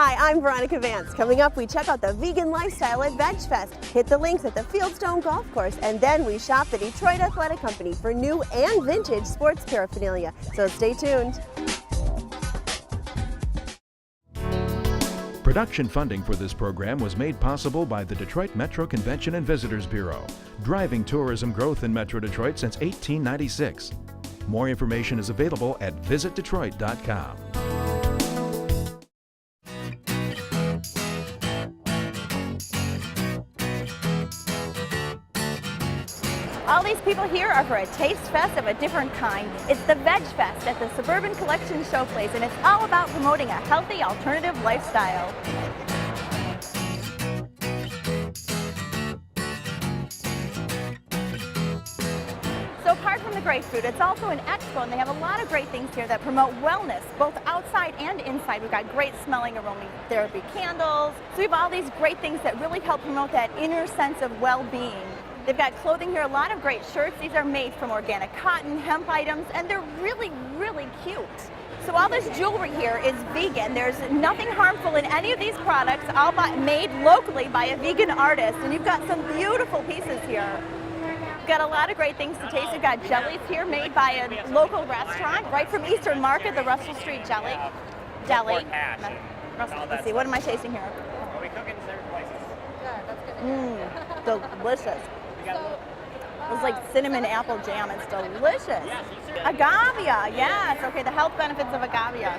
Hi, I'm Veronica Vance. Coming up, we check out the vegan lifestyle at Veg Fest, hit the links at the Firestone golf course, and then we shop the Detroit Athletic Company for new and vintage sports paraphernalia. So stay tuned. Production funding for this program was made possible by the Detroit Metro Convention and Visitors Bureau, driving tourism growth in Metro Detroit since 1896. More information is available at visitdetroit.com. All these people here are for a taste fest of a different kind. It's the Veg Fest at the Suburban Collection Showplace, and it's all about promoting a healthy alternative lifestyle. So apart from the great food, it's also an expo, and they have a lot of great things here that promote wellness, both outside and inside. We've got great smelling aromatherapy candles. So we have all these great things that really help promote that inner sense of well-being. They've got clothing here, a lot of great shirts. These are made from organic cotton, hemp items, and they're really, really cute. So all this jewelry here is vegan. There's nothing harmful in any of these products, all made locally by a vegan artist. And you've got some beautiful pieces here. You've got a lot of great things to taste. You've got jellies here made by a local restaurant, right from Eastern Market, the Russell Street Deli. Let's see, what am I tasting here? Well, we cook in certain places. Good, that's good. Delicious. It's like cinnamon apple jam. It's delicious. Agavia, yes. Okay, the health benefits of agavia.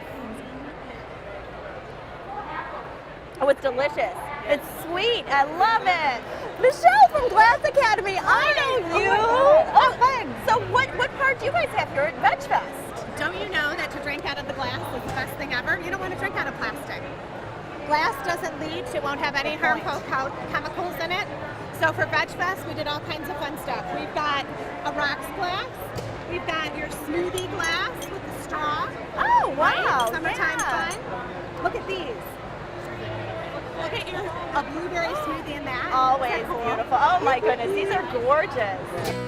Oh, it's delicious. It's sweet. I love it. Michelle from Glass Academy. I know you. Oh, thanks. So what part do you guys have here at Veg Fest? Don't you know that to drink out of the glass is the best thing ever? You don't want to drink out of plastic. Glass doesn't leach. It won't have any harmful chemicals in it. So for Veg Fest, we did all kinds of fun stuff. We've got a rocks glass. We've got your smoothie glass with the straw. Oh, wow. Right? Summertime fun. Look at these. Look at a blueberry smoothie in that. Always Cool? beautiful. Oh my goodness, these are gorgeous.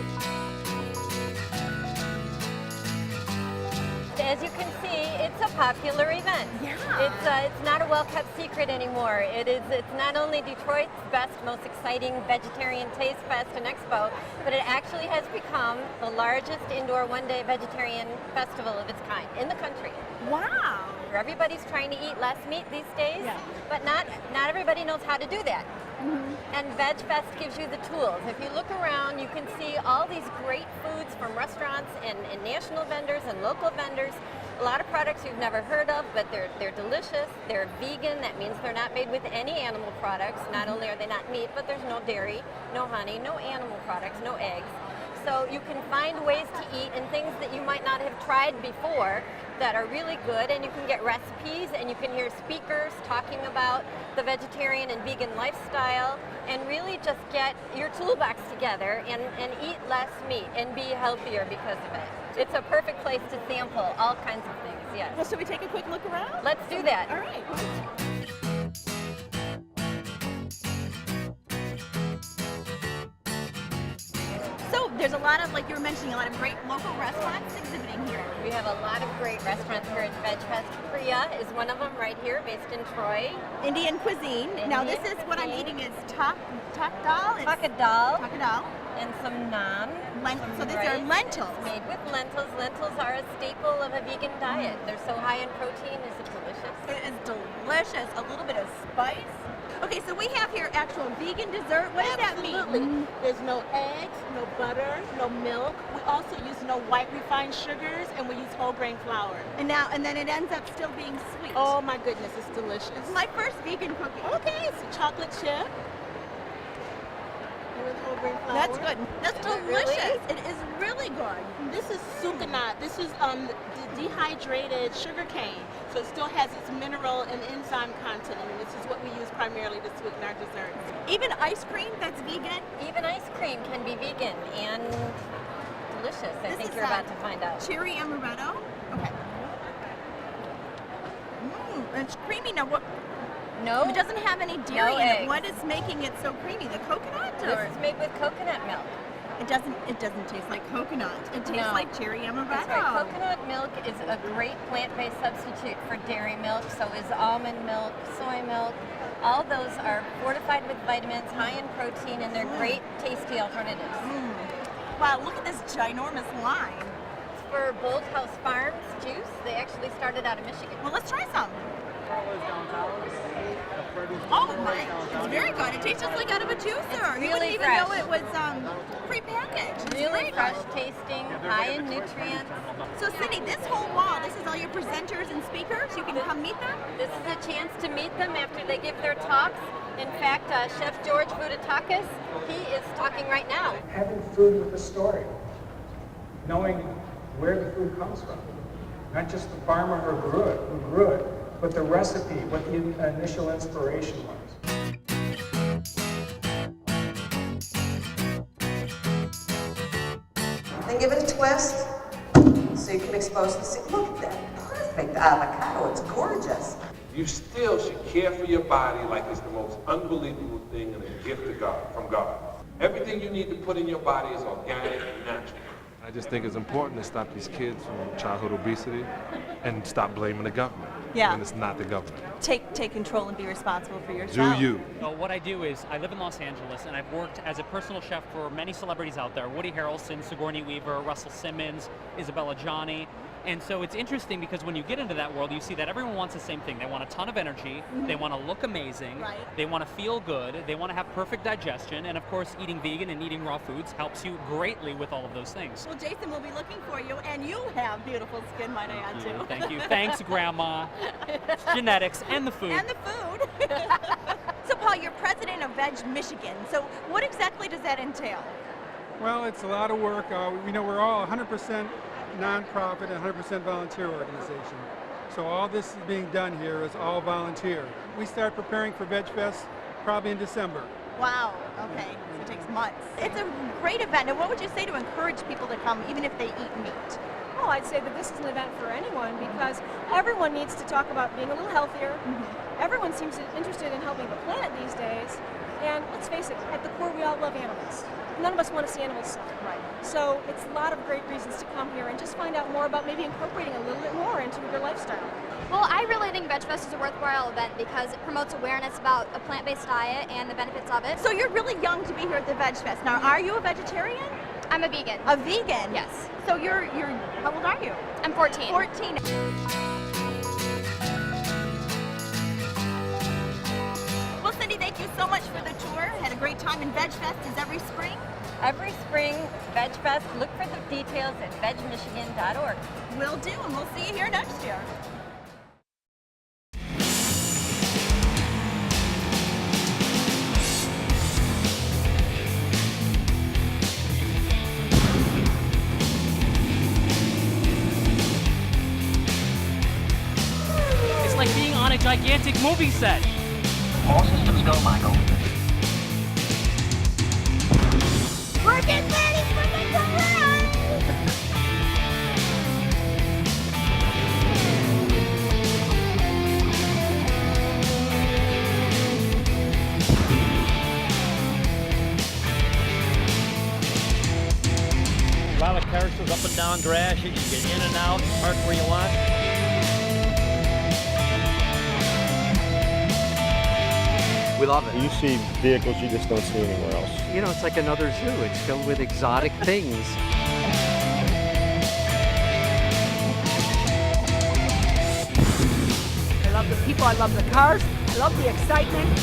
As you can see, it's a popular event. Yeah. It's not a well-kept secret anymore. It's not only Detroit's best, most exciting vegetarian taste fest and expo, but it actually has become the largest indoor one-day vegetarian festival of its kind in the country. Wow. Everybody's trying to eat less meat these days, but not everybody knows how to do that. And Veg Fest gives you the tools. If you look around, you can see all these great foods from restaurants and national vendors and local vendors. A lot of products you've never heard of, but they're delicious. They're vegan. That means they're not made with any animal products. Not only are they not meat, but there's no dairy, no honey, no animal products, no eggs. So you can find ways to eat and things that you might not have tried before that are really good, and you can get recipes and you can hear speakers talking about the vegetarian and vegan lifestyle, and really just get your toolbox together and eat less meat and be healthier because of it. It's a perfect place to sample all kinds of things, yes. Well, should we take a quick look around? Let's do that. All right. So there's a lot of, like you were mentioning, a lot of great local restaurants exhibiting here. We have a lot of great restaurants here at Veg Fest. Priya is one of them right here, based in Troy. Indian cuisine. Now this is what I'm eating is tak dal. Takadal. And some naan. So these are lentils. Made with lentils. Lentils are a staple of a vegan diet. They're so high in protein. Is it delicious? It is delicious. A little bit of spice. Okay, so we have here actual vegan dessert. What does that mean? Absolutely. There's no eggs, no butter, no milk. We also use no white refined sugars, and we use whole grain flour. And then it ends up still being sweet. Oh my goodness, it's delicious. It's my first vegan cookie. Okay, it's a chocolate chip. With whole grain flour. That's good. That's delicious. It is really good. This is sucanat. This is dehydrated sugar cane. So it still has its mineral and enzyme content, and this is what we use primarily to sweeten our desserts. Even ice cream that's vegan? Even ice cream can be vegan and delicious. I think you're about to find out. Cherry amaretto. Okay. It's creamy. Now what? No. It doesn't have any dairy in it. Eggs. What is making it so creamy? The coconut? This is made with coconut milk. It doesn't taste like coconut. It tastes No. like cherry amaretto. That's right. Coconut milk is a great plant-based substitute for dairy milk. So is almond milk, soy milk. All those are fortified with vitamins, high in protein, and they're great, tasty alternatives. Wow, look at this ginormous line. It's for Bold House Farms juice. They actually started out of Michigan. Well, let's try some. Oh my, it's very good. It tastes just like out of a juicer. You wouldn't really even fresh. know it was pre-packaged. It's Really great. fresh tasting, high in nutrients. So Cindy, this whole wall, this is all your presenters and speakers. You can come meet them. This is a chance to meet them after they give their talks. In fact, Chef George Voudoutakis, he is talking right now. Having food with a story, knowing where the food comes from, not just the farmer who grew it, but the recipe, what the initial inspiration was. Then give it a twist so you can expose the seed. Look at that perfect avocado, it's gorgeous. You still should care for your body like it's the most unbelievable thing and a gift of God, from God. Everything you need to put in your body is organic and natural. I just think it's important to stop these kids from childhood obesity and stop blaming the government. Yeah. When it's not the government. Take control and be responsible for Do yourself. you? What I do is I live in Los Angeles and I've worked as a personal chef for many celebrities out there. Woody Harrelson, Sigourney Weaver, Russell Simmons, Isabella Gianni. And so it's interesting because when you get into that world, you see that everyone wants the same thing. They want a ton of energy, they want to look amazing, they want to feel good, they want to have perfect digestion, and of course eating vegan and eating raw foods helps you greatly with all of those things. Well, Jason will be looking for you, and you have beautiful skin, might I add, too. Thank you. Thanks, Grandma. It's genetics and the food. And the food. So, Paul, you're president of Veg Michigan. So, what exactly does that entail? Well, it's a lot of work. We're all 100% nonprofit and 100% volunteer organization. So all this is being done here is all volunteer. We start preparing for Veg Fest probably in December. Wow. Okay. So it takes months. It's a great event. And what would you say to encourage people to come, even if they eat meat? Oh, I'd say that this is an event for anyone because everyone needs to talk about being a little healthier. Everyone seems interested in helping the planet these days. And let's face it, at the core, we all love animals. None of us want to see animals suffer. Right. So it's a lot of great reasons to come here and just find out more about maybe incorporating a little bit more into your lifestyle. Well, I really think Veg Fest is a worthwhile event because it promotes awareness about a plant-based diet and the benefits of it. So you're really young to be here at the Veg Fest. Now, are you a vegetarian? I'm a vegan. A vegan? Yes. So you're how old are you? I'm 14. 14. Well, Cindy, thank you so much for the tour. Had a great time, and Veg Fest is every spring? Every spring, Veg Fest, look for the details at vegmichigan.org. Will do, and we'll see you here next year. It's like being on a gigantic movie set. All systems go, Michael. We're getting ready for the parade! A lot of carousels up and down Gratiot. You get in and out, park where you want. We love it. You see vehicles you just don't see anywhere else. You know, it's like another zoo. It's filled with exotic things. I love the people, I love the cars, I love the excitement.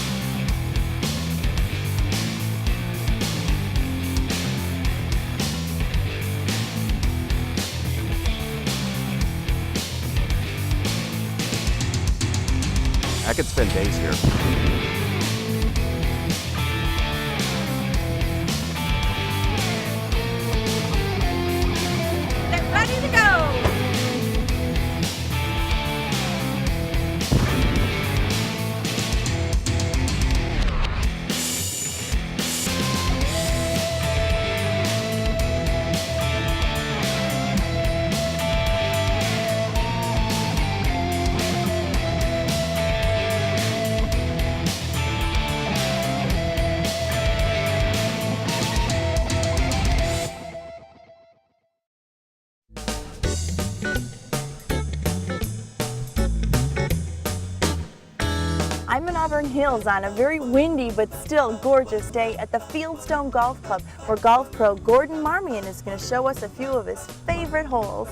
I could spend days here. They're ready to go! Auburn Hills on a very windy but still gorgeous day at the Fieldstone Golf Club, where golf pro Gordon Marmion is going to show us a few of his favorite holes.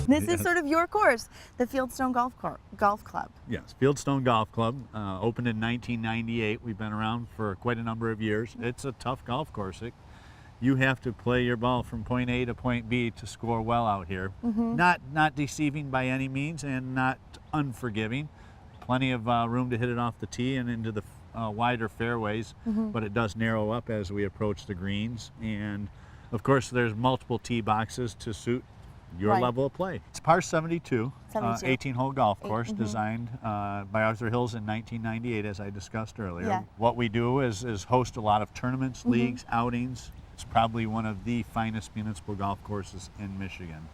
This is sort of your course, the Fieldstone Golf Club. Yes, Fieldstone Golf Club, opened in 1998. We've been around for quite a number of years. It's a tough golf course. You have to play your ball from point A to point B to score well out here. Not deceiving by any means and not unforgiving. Plenty of room to hit it off the tee and into the wider fairways, but it does narrow up as we approach the greens. And of course, there's multiple tee boxes to suit your level of play. It's par 72, 18-hole golf course designed by Arthur Hills in 1998, as I discussed earlier. Yeah. What we do is host a lot of tournaments, leagues, outings. It's probably one of the finest municipal golf courses in Michigan.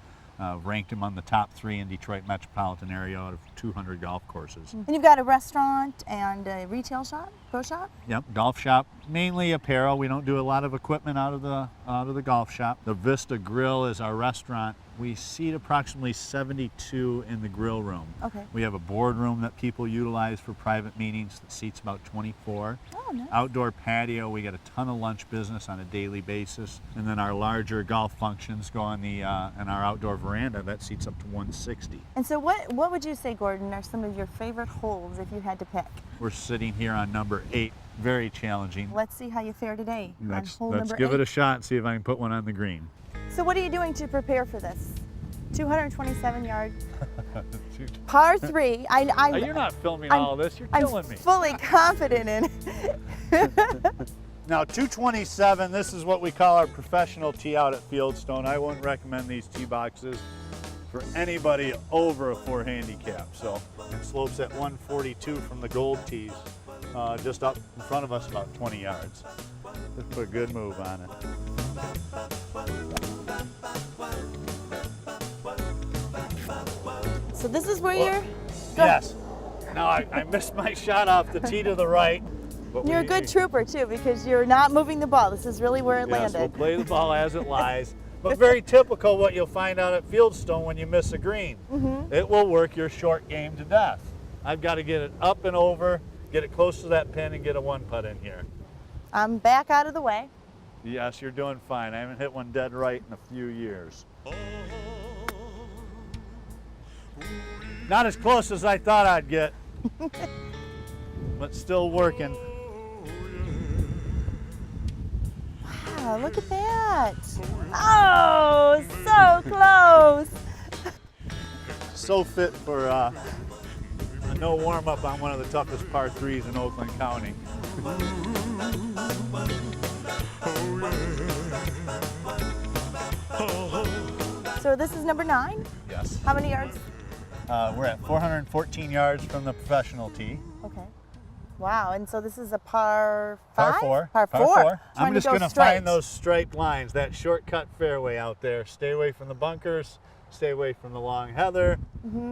Ranked among the top 3 in Detroit metropolitan area out of 200 golf courses. And you've got a restaurant and a retail shop, pro shop? Yep, golf shop, mainly apparel. We don't do a lot of equipment out of the golf shop. The Vista Grill is our restaurant. We seat approximately 72 in the grill room. Okay. We have a boardroom that people utilize for private meetings that seats about 24. Oh, nice. Outdoor patio, we get a ton of lunch business on a daily basis. And then our larger golf functions go on in our outdoor veranda that seats up to 160. And so what would you say, Gordon, are some of your favorite holes if you had to pick? We're sitting here on number 8, very challenging. Let's see how you fare today on hole Let's number give 8. it a shot and see if I can put one on the green. So what are you doing to prepare for this? 227 yard par 3. You're not filming all this. You're killing me. I'm fully confident in it. Now 227, this is what we call our professional tee out at Fieldstone. I wouldn't recommend these tee boxes for anybody over a 4 handicap. So it slopes at 142 from the gold tees, just up in front of us about 20 yards. Let's put a good move on it. So this is where you're... Yes. Now I missed my shot off the tee to the right. But you're a good trooper too, because you're not moving the ball. This is really where it landed. We'll play the ball as it lies. But very typical what you'll find out at Fieldstone when you miss a green. It will work your short game to death. I've got to get it up and over, get it close to that pin, and get a 1-putt in here. I'm back out of the way. Yes, you're doing fine. I haven't hit one dead right in a few years. Not as close as I thought I'd get, but still working. Wow, look at that. Oh, so close. So fit for a no warm-up on one of the toughest par 3s in Oakland County. So this is number 9? Yes. How many yards? We're at 414 yards from the professional tee. Okay. Wow, and so this is a par 5? Par 4. I'm just going to straight. find those straight lines, that shortcut fairway out there. Stay away from the bunkers, stay away from the long heather.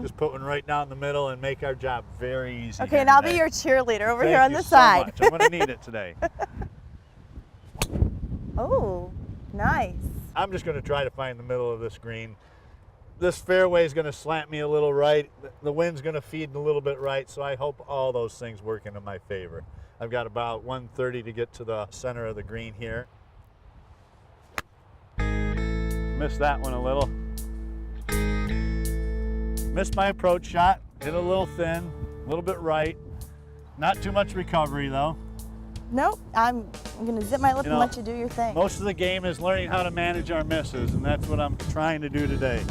Just put one right down the middle and make our job very easy. Okay, and I'll be your cheerleader over Thank here on you the so side. much. I'm going to need it today. Oh, nice. I'm just going to try to find the middle of this green. This fairway is going to slant me a little right. The wind's going to feed a little bit right, so I hope all those things work into my favor. I've got about 130 to get to the center of the green here. Missed that one a little. Missed my approach shot. Hit a little thin, a little bit right. Not too much recovery though. Nope, I'm going to zip my lip and let you do your thing. Most of the game is learning how to manage our misses, and that's what I'm trying to do today.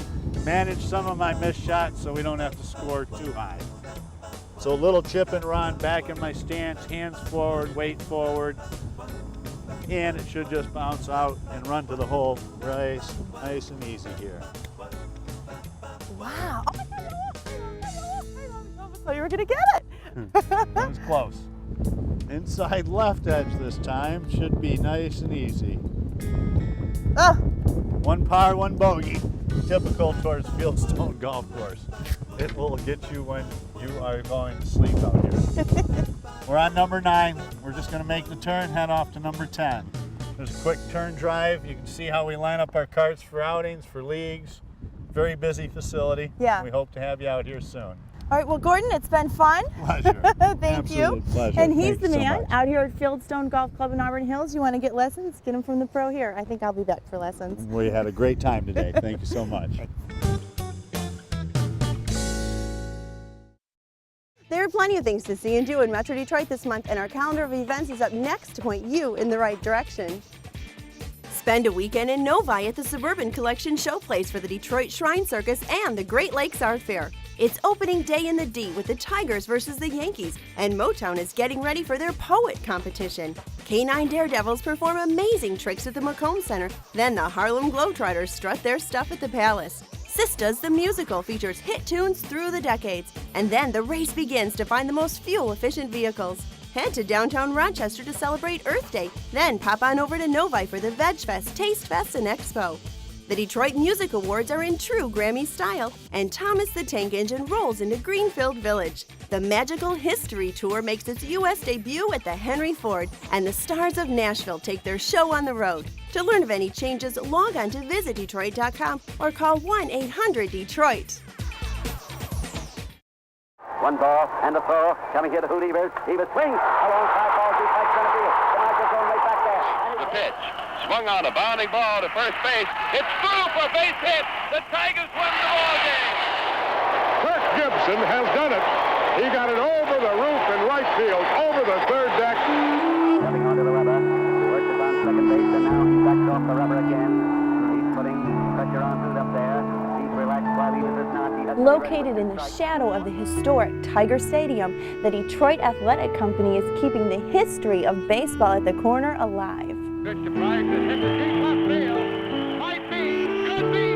Manage some of my missed shots so we don't have to score too high. So a little chip and run, back in my stance, hands forward, weight forward, and it should just bounce out and run to the hole. Nice and easy here. Wow. Oh my God. So you were going to get it. That was close. Inside left edge this time. Should be nice and easy. Oh. 1 par, 1 bogey. Typical towards Fieldstone Golf Course. It will get you when you are going to sleep out here. We're on number 9. We're just going to make the turn, head off to number 10. There's a quick turn drive. You can see how we line up our carts for outings, for leagues. very busy facility. Yeah. We hope to have you out here soon. All right, well, Gordon, it's been fun. Pleasure. Thank you. Absolute pleasure. And he's Thank the you so man much. out here at Fieldstone Golf Club in Auburn Hills. You want to get lessons? Get them from the pro here. I think I'll be back for lessons. We had a great time today. Thank you so much. There are plenty of things to see and do in Metro Detroit this month, and our calendar of events is up next to point you in the right direction. Spend a weekend in Novi at the Suburban Collection Showplace for the Detroit Shrine Circus and the Great Lakes Art Fair. It's opening day in the D with the Tigers versus the Yankees, and Motown is getting ready for their poet competition. K9 Daredevils perform amazing tricks at the Macomb Center, then the Harlem Globetrotters strut their stuff at the Palace. Sistas the Musical features hit tunes through the decades, and then the race begins to find the most fuel-efficient vehicles. Head to downtown Rochester to celebrate Earth Day, then pop on over to Novi for the Veg Fest, Taste Fest, and Expo. The Detroit Music Awards are in true Grammy style, and Thomas the Tank Engine rolls into Greenfield Village. The Magical History Tour makes its U.S. debut at the Henry Ford, and the Stars of Nashville take their show on the road. To learn of any changes, log on to visitdetroit.com or call 1-800-DETROIT. One ball and a throw. Coming here to Hoot Evers. Evers swings. A long fly ball to right center field. The microphone right back there. The pitch. Swung on a bounding ball to first base. It's through for base hit. The Tigers win the ball game. Kirk Gibson has done it. He got it over the roof in right field, over the third deck. Stepping onto the rubber. Works it on second base, and now he backs off the rubber again. He's putting pressure on Hoot up there. He's relaxed while he does not. Located in the shadow of the historic Tiger Stadium, the Detroit Athletic Company is keeping the history of baseball at the corner alive. Christian Price has hit the deep left field. Might be, could be,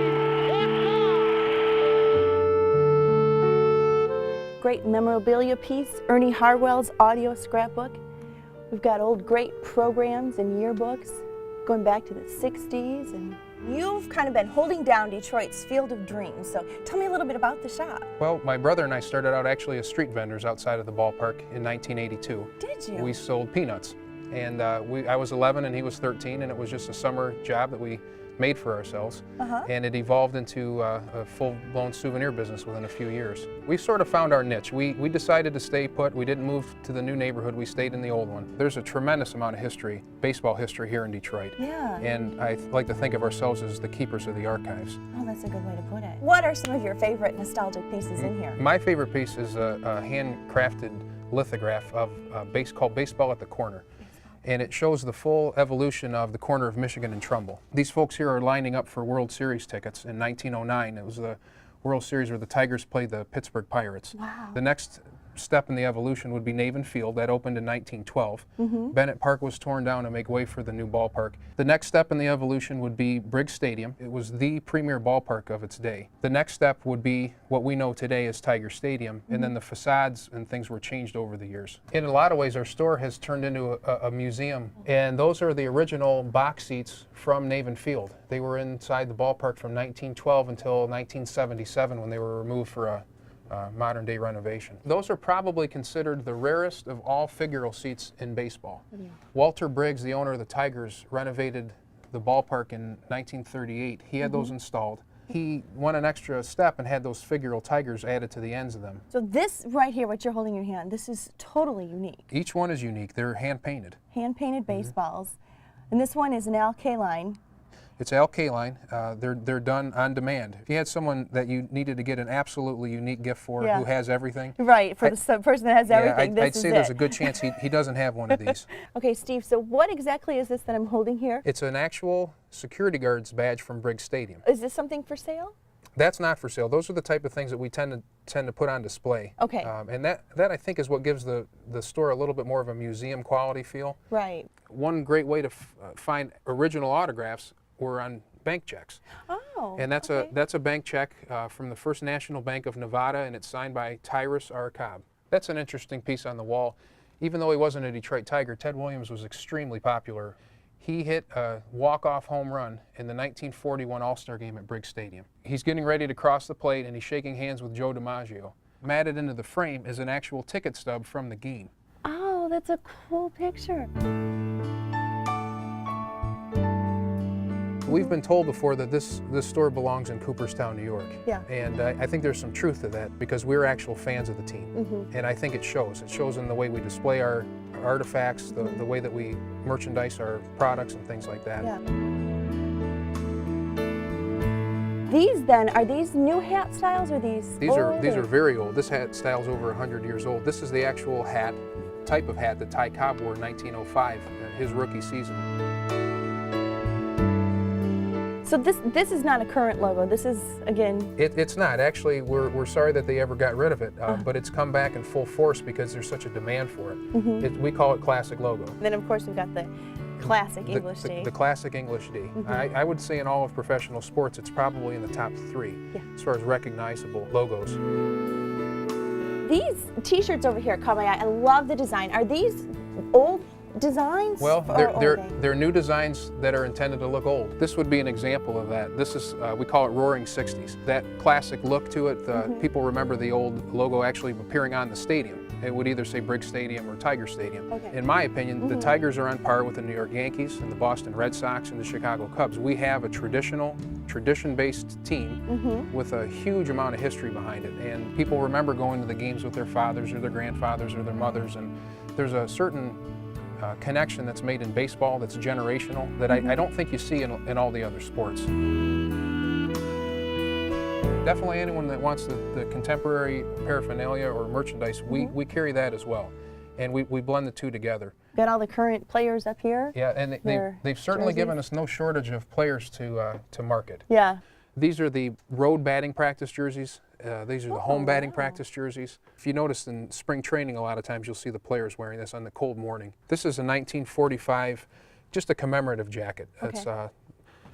it's Great memorabilia piece, Ernie Harwell's audio scrapbook. We've got old great programs and yearbooks going back to the 60s, and you've kind of been holding down Detroit's Field of Dreams, so tell me a little bit about the shop. Well, my brother and I started out actually as street vendors outside of the ballpark in 1982. Did you? We sold peanuts, and I was 11 and he was 13, and it was just a summer job that we made for ourselves, and it evolved into a full-blown souvenir business within a few years. We sort of found our niche. We decided to stay put. We didn't move to the new neighborhood. We stayed in the old one. There's a tremendous amount of history, baseball history here in Detroit. Yeah. And I like to think of ourselves as the keepers of the archives. Oh, that's a good way to put it. What are some of your favorite nostalgic pieces in here? My favorite piece is a handcrafted lithograph of a base called Baseball at the Corner. And it shows the full evolution of the corner of Michigan and Trumbull. These folks here are lining up for World Series tickets in 1909. It was the World Series where the Tigers played the Pittsburgh Pirates. Wow. The next step in the evolution would be Navin Field. That opened in 1912. Bennett Park was torn down to make way for the new ballpark. The next step in the evolution would be Briggs Stadium. It was the premier ballpark of its day. The next step would be what we know today as Tiger Stadium, and then the facades and things were changed over the years. In a lot of ways, our store has turned into a museum, and those are the original box seats from Navin Field. They were inside the ballpark from 1912 until 1977 when they were removed for a modern day renovation. Those are probably considered the rarest of all figural seats in baseball. Yeah. Walter Briggs, the owner of the Tigers, renovated the ballpark in 1938. He had those installed. He went an extra step and had those figural tigers added to the ends of them. So this right here, what you're holding in your hand, this is totally unique. Each one is unique. They're hand painted. Hand-painted baseballs. And this one is an Al Kaline. It's Al Kaline. They're done on demand. If you had someone that you needed to get an absolutely unique gift for who has everything. Right, for the person that has everything, I'd say there's a good chance he doesn't have one of these. Okay, Steve, so what exactly is this that I'm holding here? It's an actual security guard's badge from Briggs Stadium. Is this something for sale? That's not for sale. Those are the type of things that we tend to put on display. Okay. And that I think is what gives the store a little bit more of a museum quality feel. Right. One great way to find original autographs were on bank checks. Oh. And that's a bank check from the First National Bank of Nevada, and it's signed by Tyrus R. Cobb. That's an interesting piece on the wall. Even though he wasn't a Detroit Tiger, Ted Williams was extremely popular. He hit a walk-off home run in the 1941 All-Star game at Briggs Stadium. He's getting ready to cross the plate, and he's shaking hands with Joe DiMaggio. Matted into the frame is an actual ticket stub from the game. Oh, that's a cool picture. We've been told before that this store belongs in Cooperstown, New York. Yeah. And I think there's some truth to that because we're actual fans of the team. And I think it shows. It shows in the way we display our artifacts, the way that we merchandise our products and things like that. Yeah. These then, are these new hat styles or these These are very old. This hat style's over 100 years old. This is the actual hat, type of hat that Ty Cobb wore in 1905, his rookie season. So this is not a current logo. This is, again... It's not. Actually, we're sorry that they ever got rid of it, but it's come back in full force because there's such a demand for it. We call it classic logo. And then, of course, we've got the classic English D. The classic English D. I would say in all of professional sports, it's probably in the top 3 as far as recognizable logos. These t-shirts over here caught my eye. I love the design. Are these old designs? Well, they're new designs that are intended to look old. This would be an example of that. This is, we call it Roaring 60s. That classic look to it, people remember the old logo actually appearing on the stadium. It would either say Briggs Stadium or Tiger Stadium. In my opinion, the Tigers are on par with the New York Yankees and the Boston Red Sox and the Chicago Cubs. We have a tradition-based team with a huge amount of history behind it. And people remember going to the games with their fathers or their grandfathers or their mothers. And there's a certain connection that's made in baseball that's generational that I don't think you see in all the other sports. Definitely anyone that wants the contemporary paraphernalia or merchandise, we carry that as well. And we blend the two together. Got all the current players up here. Yeah, and they've certainly given us no shortage of players to market. Yeah. These are the road batting practice jerseys. These are the home batting practice jerseys. If you notice in spring training, a lot of times you'll see the players wearing this on the cold morning. This is a 1945, just a commemorative jacket. It's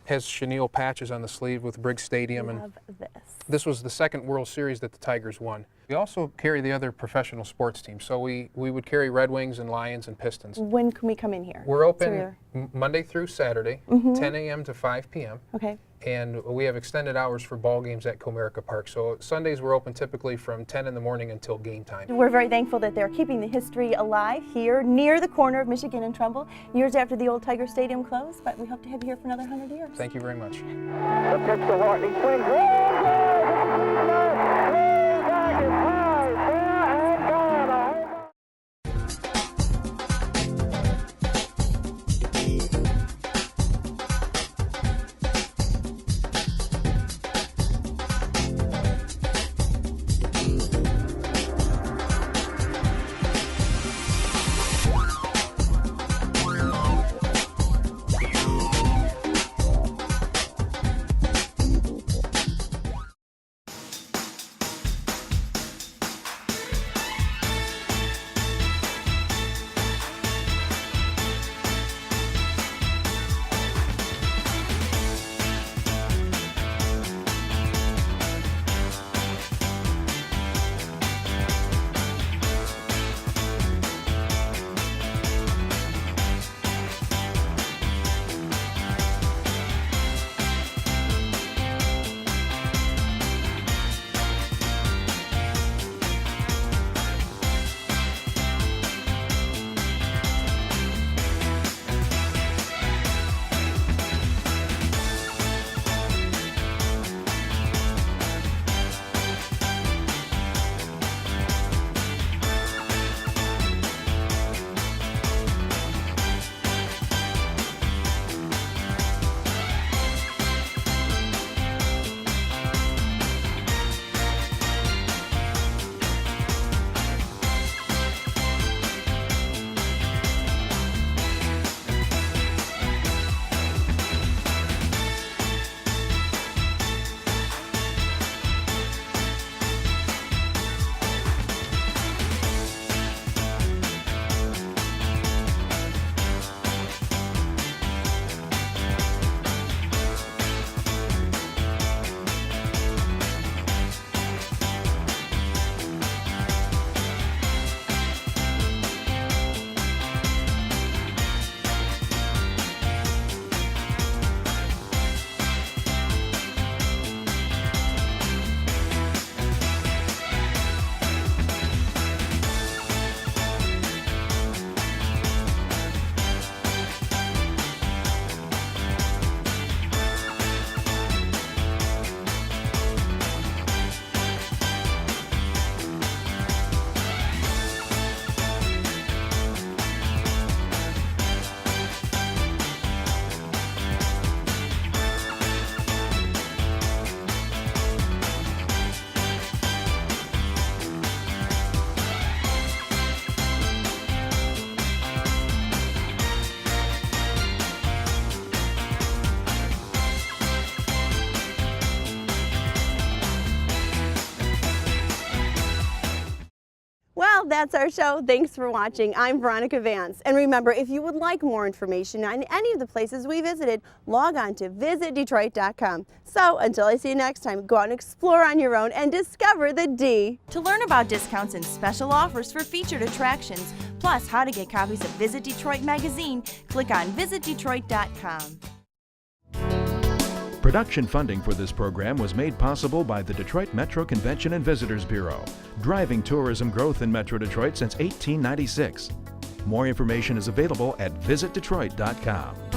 has chenille patches on the sleeve with Briggs Stadium. Love this. This was the second World Series that the Tigers won. We also carry the other professional sports teams. So we would carry Red Wings and Lions and Pistons. When can we come in here? We're open Monday through Saturday, 10 a.m. to 5 p.m. Okay. And we have extended hours for ball games at Comerica Park. So Sundays we're open typically from 10 in the morning until game time. We're very thankful that they're keeping the history alive here near the corner of Michigan and Trumbull, years after the old Tiger Stadium closed, but we hope to have you here for another 100 years. Thank you very much. The pitch to Wharton, he swings. that's our show. Thanks for watching. I'm Veronica Vance. And remember, if you would like more information on any of the places we visited, log on to visitdetroit.com. So until I see you next time, go out and explore on your own and discover the D. To learn about discounts and special offers for featured attractions, plus how to get copies of Visit Detroit magazine, click on visitdetroit.com. Production funding for this program was made possible by the Detroit Metro Convention and Visitors Bureau, driving tourism growth in Metro Detroit since 1896. More information is available at visitdetroit.com.